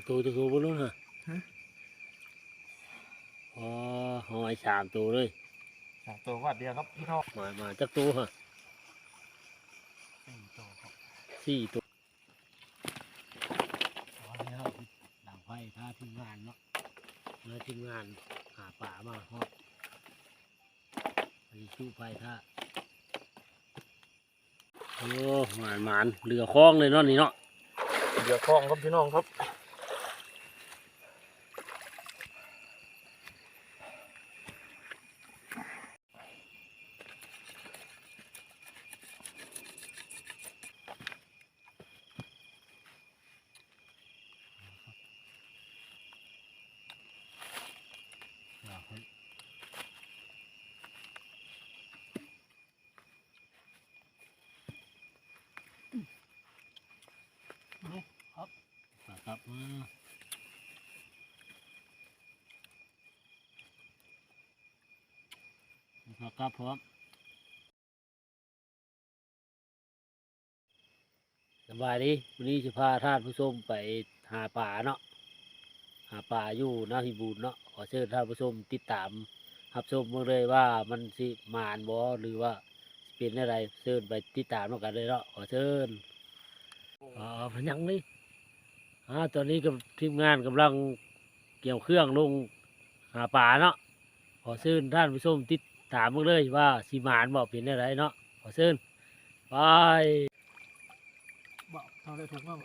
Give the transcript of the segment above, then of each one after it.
ตัวบนนู้นฮะอ๋อหอย3 ตัวเลยตัววัดเดียวครับพี่น้องมาจักตัวฮะ4 ตัวครับ4 ตัวอ๋อแล้วหลังไฟท่าทีมงานเนาะมาทีมงานหาป่ามาฮอดไปชูไฟท่าโอ้หมานเรือคล้องเลยเนาะนี่เนาะเดี๋ยวคล้องครับพี่น้องครับครับครับพร้อมสบายดีวันนี้จะพาท่านผู้ชมไปหาป่าเนาะหาป่าอยู่นาพิบูลเนาะขอเชิญท่านผู้ชมติดตามรับชมมาเลยว่ามันสิมานบ่หรือว่าเป็นอะไรเชิญไปติดตามกันเลยเนาะขอเชิญพยังนี่ตอนนี้กับทีมงานกำลังเกี่ยวเครื่องลงหาป่าเนาะขอเชิญท่านผู้ชมติดตามมาเลยว่าสิมานบ่เป็นอะไรเนาะขอเชิญไปบอกทำได้ถูกมาก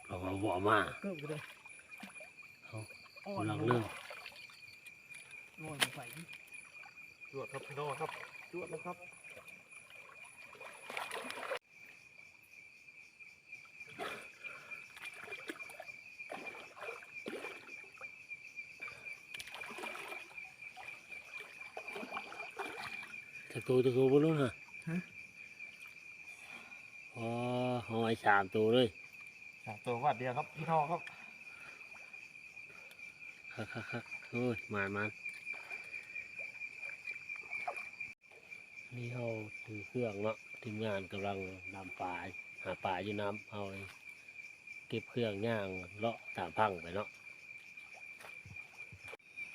เราบ่มาเกิดไปเลยกำลังเริ่มลอยใส่จวดครับพี่น้องครับจวดแล้วครับตัวบนนู้นฮะอ๋อหอย3 ตัวเลยตัววัดเดียวครับพี่น้องครับครับโอ้ยมันนี่เขาถือเครื่องเนาะทีมงานกำลังนำปลาหาปลาอยู่น้ำเอาเก็บเครื่องย่างเลาะตามพังไปเนาะ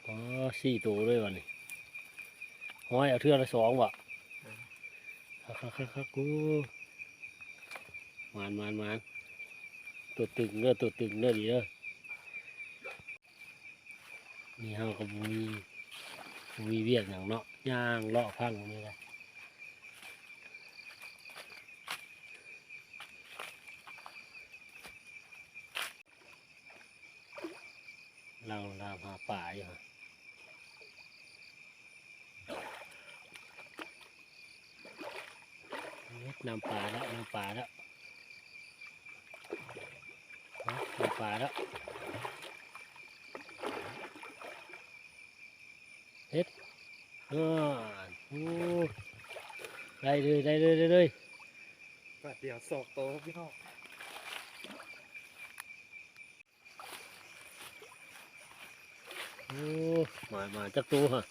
อ๋อ4 ตัวเลยวันนี้หอยเอาเทื่อละ2ว่ะครับกูมันตัวตึงเด้อดีเด้อนี่เขาก็มีเวียกอย่างเนาะย่างเลาะพังนี่แหละเราหาป่าอยู่นำปลาแล้วเฮ็ดโอ้ได้เลยวัดเดียว2 ตัวครับพี่น้องโอ้มาจักตัวฮะ4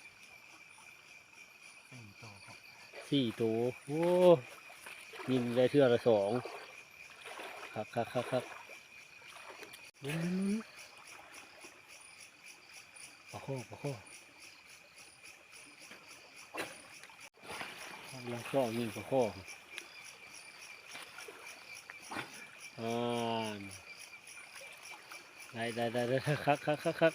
ตัวครับ4 ตัวโอ้ยิงได้เทื่อละ2ครับลุ้นปลาข้อแล้วก็ยิงปลาข้อได้ครับ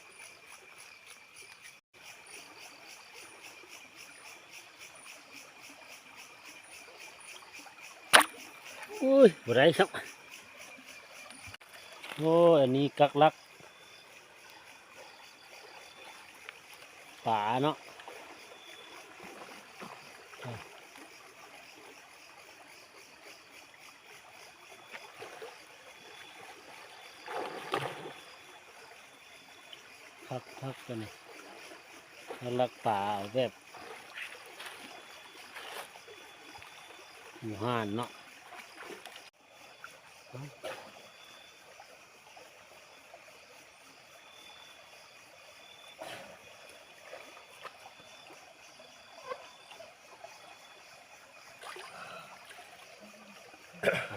อุ้ยบ่ได้ครับโอ้อันนี้กักลักป่าเนาะพักกันนี่ลักป่าเอาแบบหมู่ห้านเนาะ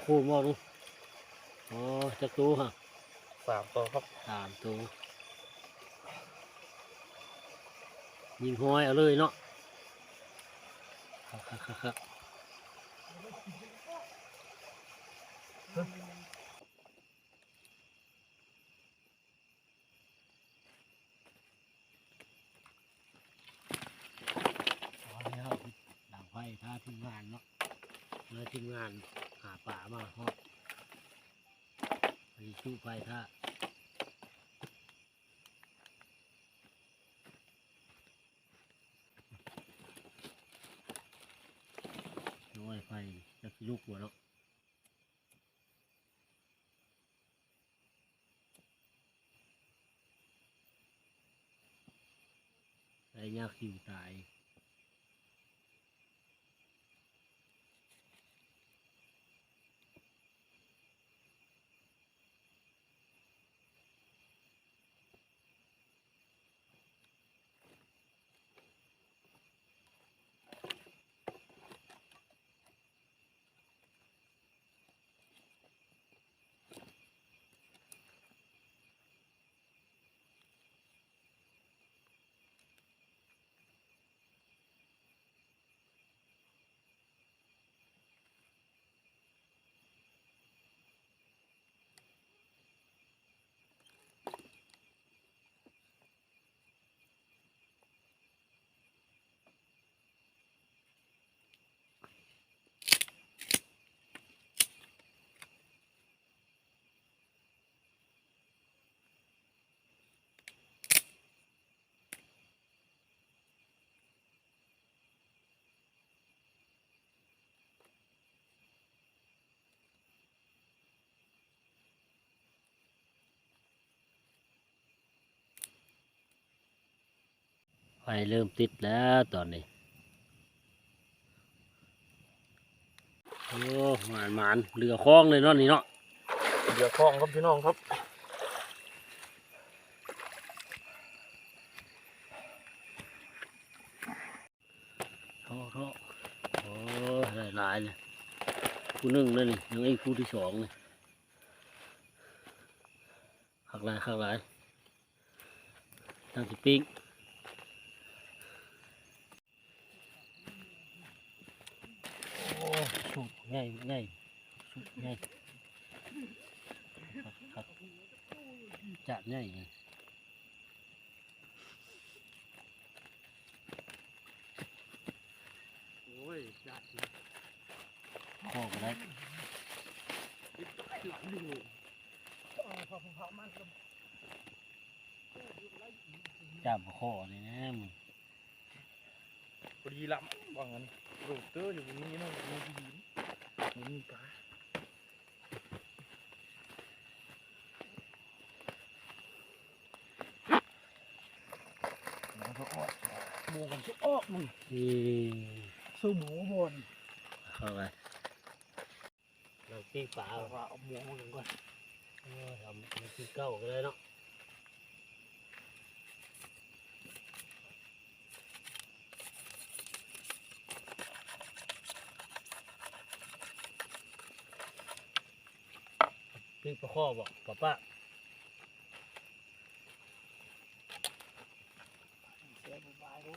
คู่มอดูอ๋อจักตัวฮะ 3 ตัวครับ 3 ตัวยิงห้อยเอาเลยเนาะครับ เอาแล้วดังไฟท่าทีมงานเนาะแล้วทีมงานหาป่ามาฮอดไปชูไฟท่าน้อยไฟจะสิลุกหัวเนาะไอ้ยากขิวตายไฟเริ่มติดแล้วตอนนี้โอ้หมานเรือคล้องเลยเนาะนี่เนาะ เดี๋ยวคล้องครับพี่น้องครับ โทษโอ้หลายเลยคู่หนึ่งเลยนี่ยังไอ้คู่ที่2เลยข้างหลายตั้งสิปิ้งโอ้สุดง่ายสุดง่ายครับจัดง่ายเลยโอ้ยจัด ข้อก็ได้จับข้อเลยนะมึง พอดีลำว่างั้นโรเตอร์อยู่ตรงนี้นะมีที่ดินมีปลาแล้วก็ออกหมูกันจะออกมึง นี่ สู้หมูบน เข้าไปเราปิ้งปลา เอาว่าเอาหมูมากันก่อน ทำปิ้งเก้าก็ได้เนาะปิ้งปลาข้อบอกป้า เสียบายรู้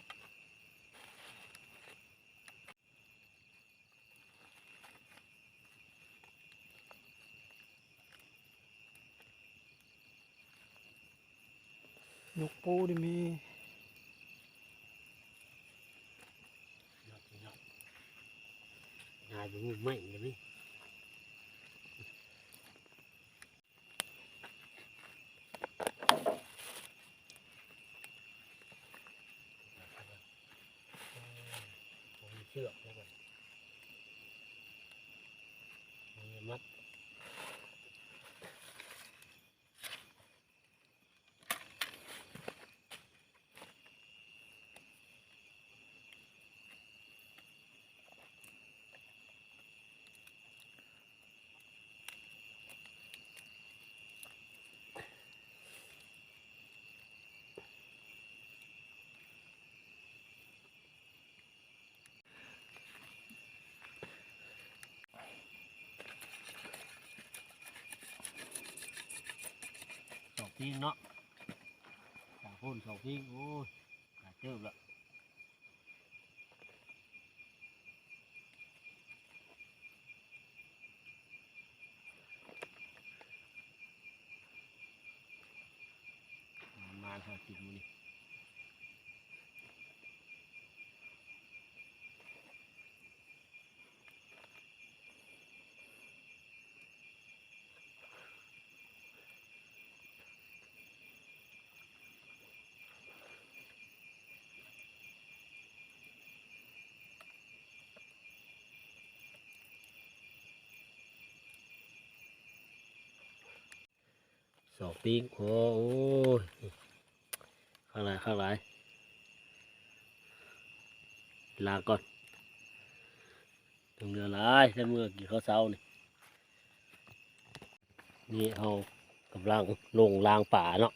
นกปูนี่มี งานเป็นมือไม่เลยนี่เชือกแล้วกันมัด พิงเนาะสามคนสองพิงโอ้ยหาเจอละมาหากินมื้อนี้สองพิงโอ้ยข้างหลายข้างหลายลาก่อนตรงเรือหลายแต่เมื่อกินข้าวเช้านี่นี่เอากำลังลงลางป่าเนาะ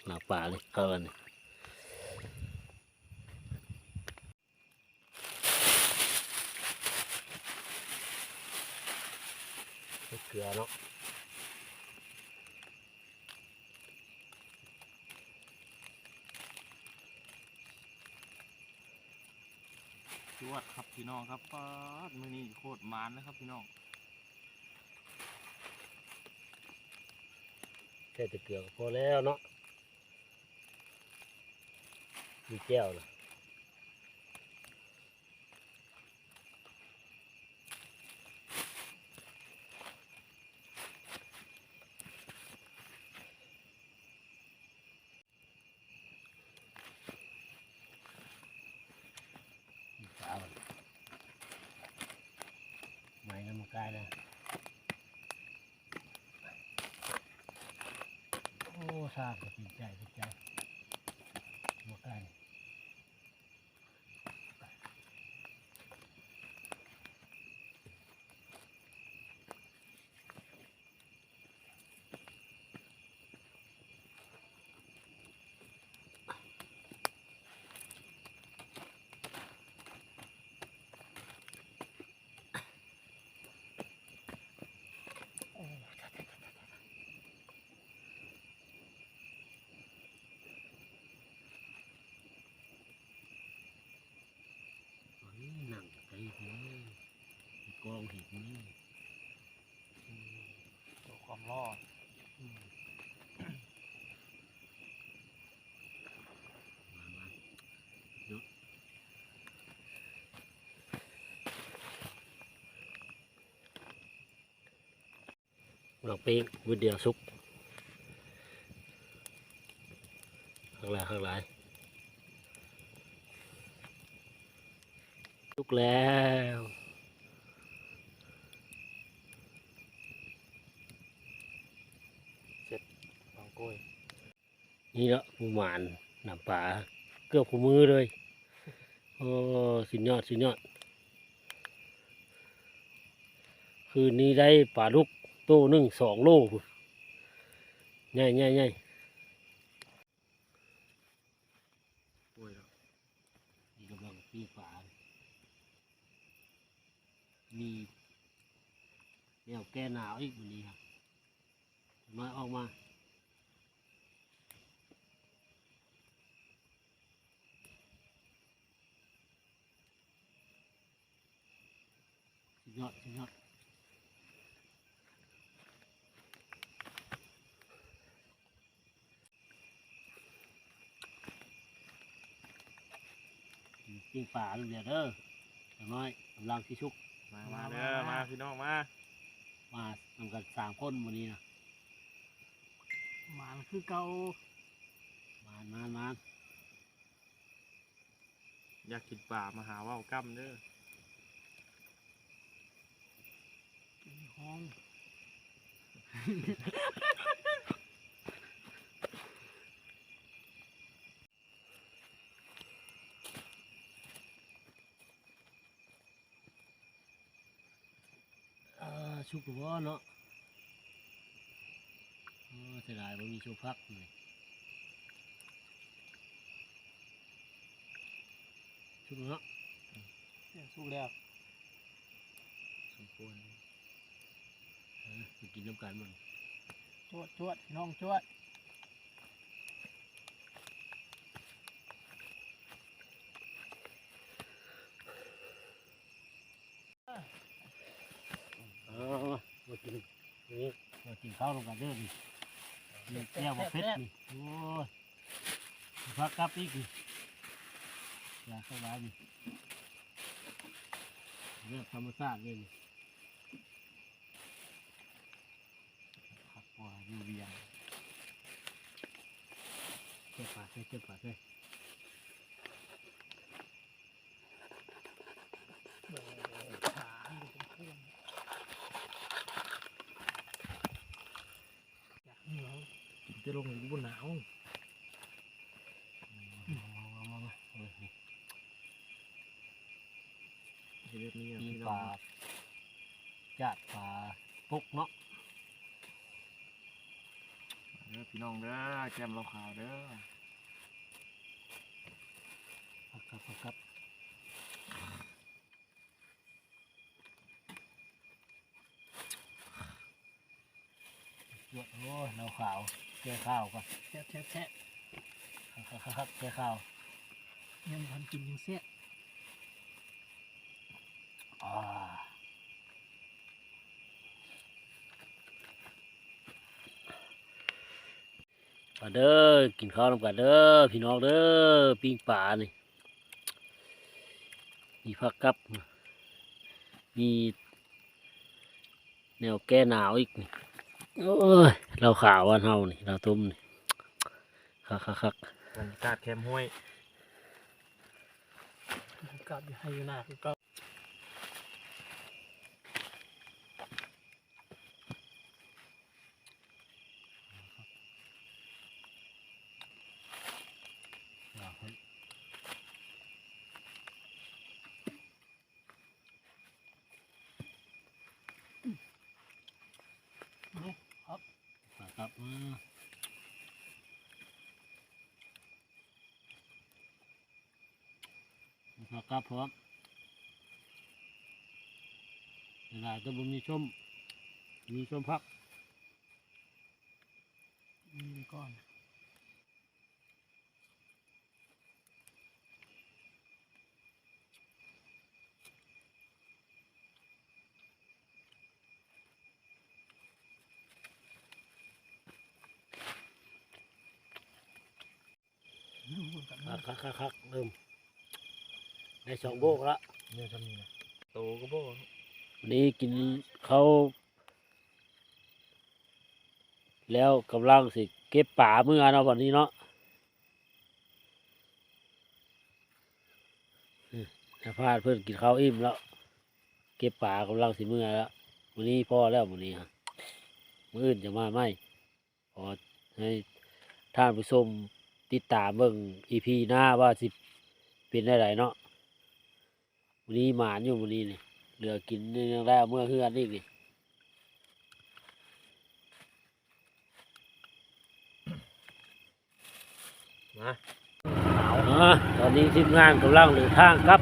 ลางป่าเลยเข้ากันนี่เกลือเนาะ จวดครับพี่น้องครับป๊าดมื้อนี้โคตรมันนะครับพี่น้อง แค่แต่เกลือก็พอแล้วเนาะมีแก้วนะมีสาวไม้น้ำมันกายนะโอ้ทราบก็ติดใจติดใจมันกายหนังใจทีนี้กองเห็ดนี่ ตัวความรอด มาเนาะดอกปีกวิดเดียวซุกข้างหลายข้างหลายซุกแล้ว บางกล้วย นี่ละผู้หมานนำป่าเกือบผู้มือเลยโอ้สุดยอดสุดยอดคืนนี้ได้ป่าลูกโตหนึ่ง2 โลพุ่นใหญ่ใหญ่ใหญ่ กล้วยแล้ว นี่กำลังปีป่ามีเดี๋ยวแก้หนาวอีกวันนี้ครับมาออกมาสุดยอดสุดยอดปีป่าลูกเดียวเด้ออย่างน้อยกำลังที่ชุก มาเด้อมาพี่น้องมา มาทำกัน3 คนวันนี้นะ หมานคือเก่ามาน อยากกินป่ามาหาว่าวกั้มเด้อ กินห้อง ชุกหรือว่าเนาะเสียดายว่ามีชูพักเลย ชุดเนาะ สู้แล้ว สมควร ไปกินน้ำกันมัน จวดน้องจวด มากินนี่มากินข้าวลงกันเด้อนี่นี่แก้วมาเพชรนี่โอ้ยพักกับอีกนี่อยากสบายนี่เรื่องธรรมชาติเลยนี่ขับว่าอยู่เวียงเจ็บปากเลยเจ็บปากเลย ขาดูเป็นเครื่องอยากเหนียว กินจะลงอยู่บนหนาวเฮ็ดแบบนี้อะ มี พี่ ป น้อ ลาง จัดปลาปุกเนาะ เด้อพี่น้องเด้อแก้มเราขาวเด้อ ครับโอ้ยเราขาวเจอข้าวก่อน แทะ ครับเจอข้าว ยังทันกินยังแซ่บ อ่ามาเด้อกินข้าวนำกันเด้อพี่น้องเด้อปิ้งปลานี่มีผักกับมีแนวแก้หนาวอีกนี่โอ้ยเราขาววันเฮานี่เราต้มนี่คัก บรรยากาศแคมห้วย กลับให้อยู่หน้าคือเก็ อยากให้ ครับครับพร้อมเวลาจะบ่มีส้มพัก มีก้อนดูกัน คักเริ่มได้2 โบกแล้ว เนี่ยทำนี่นะโตก็บ่ วันนี้กินข้าวแล้วกำลังสิเก็บป่าเมื่อเนาะวันนี้เนาะถ้าพลาดเพื่อนกินข้าวอิ่มแล้ว เก็บป่ากำลังสิเมื่อแล้ววันนี้พ่อแล้ววันนี้ฮะมื้ออื่นจะมาไหมขอให้ท่านผู้ชมติดตามเบิ่ง EP หน้าว่าสิเป็นได้ไรเนาะวันนี้หมานอยู่วันนี้นี่เหลือกินยังได้เอาเมื่อเฮือนอีกนี่ มา ตอนนี้ทีมงานกำลังเดินทางครับ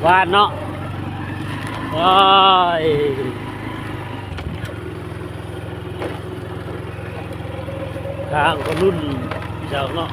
ว่านเนาะว้ายทางก็รุ่นเจ้าเนาะ